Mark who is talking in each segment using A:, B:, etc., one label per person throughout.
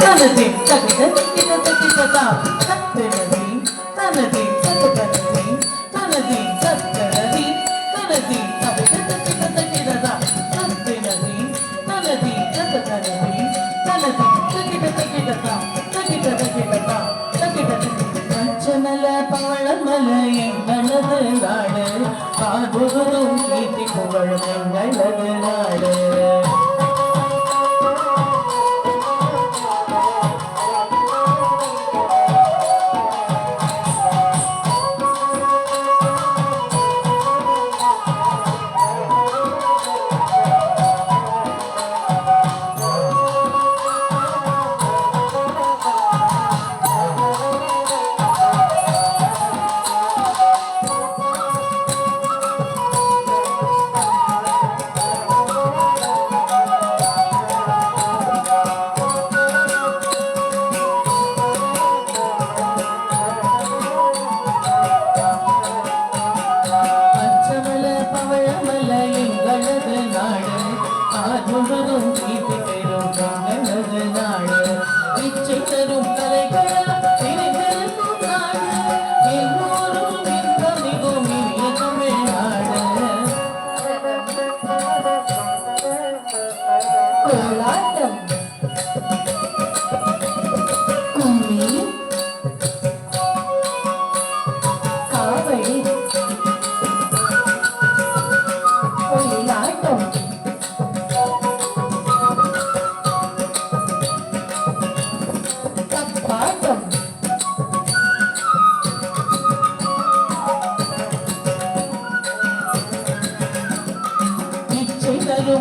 A: தனதி தகிட தகிட தகிடதா தத்தனதி தனதி தகதனதி தனதி தத்தனதி தனதி தகிட தகிட தகிடதா தத்தனதி தனதி தகதனதி தனதி தகிட தகிடதா தகிட தகிடதா தகிட பச்சமல பவளமல எங்களது நாடு பாடுவதும் கீர்த்தி புகழும் எங்களது நாடு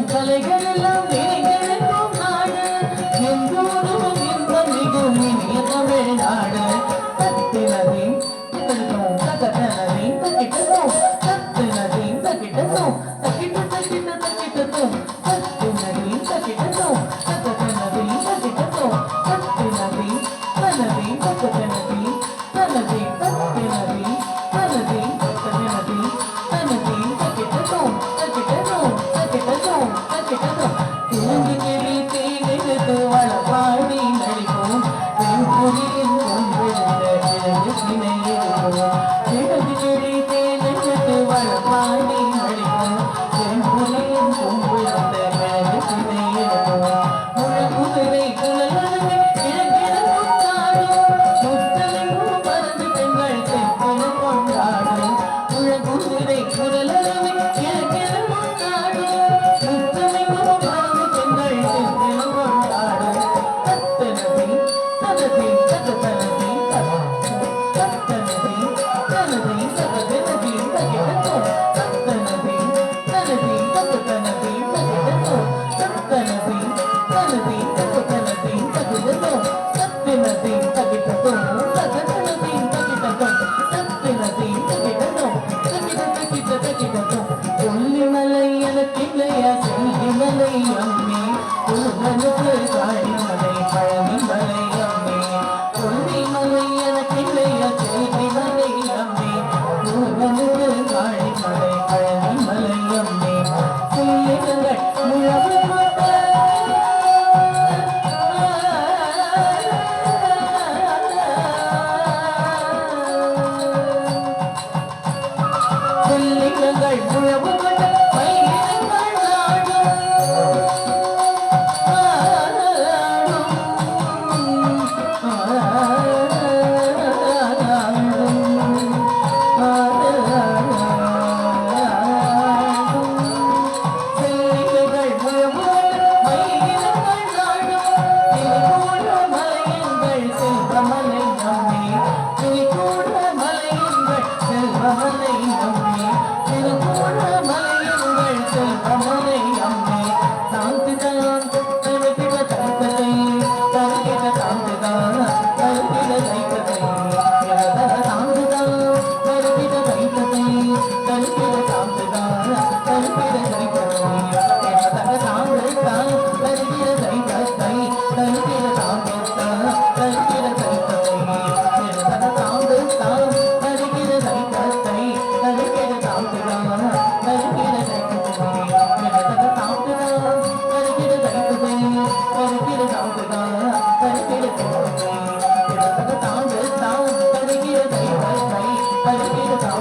A: கலைகள் எல்லாம் நிறைந்திருக்கும் நாடு எங்கூரும் இன்பம் மிகும் இனிய தமிழ் நாடு தத்தினதி தகிட்டோம் தகதனதி தகிட்டோம் தத்தினதி தகிட்டோம் தகிட்ட தகிட்ட தகிட்டோம் தத்தினதி தகிட்டோம் தகதனதி தகிட்டோம் தத்தினதி தனதி தகதனதி தனதி தத்தினதி தனதி தகதனதி தனதி தகிட்டோம் தகிட்டோம் தகிட்டோம் தகிட்டோம் திறந்து கிளி தேனெடுத்து வளபாடி நடிப்போம் பெண்புலியின் கொன்றிருந்த பிறகு சினையிருப்போம் திறந்து கிளி தேனெடுத்து வளபாடி நடிப்போம் பெண்புலியின் கொன்றிருந்த பிறகு சினையிருப்போம் முழங்குதிரை குழலழகு இழங்கிடக்கும் நாடும் முத்தலையும் மறந்து பெண்கள் செப்பென கொண்டாடும் முழங்குதிரை குழலழகு இழங்கிடக்கும் நாடும் முத்தலையும் மறந்து பெண்கள் செப்பென கொண்டாடும் தத்தனதி தனதி தகதனதி தத்தனதி தனதி தகதனதி தகிடத்தோம் தத்தனதி தனதி தகதனதி தகிடத்தோம் தத்தனதி தனதி தகதனதி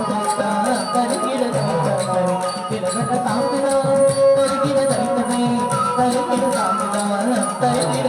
A: தருகிட தைத்தவை கிடந்த தாங்குதான் தருகிட தைத்தவை தருகிட தாங்குதான் தருகிட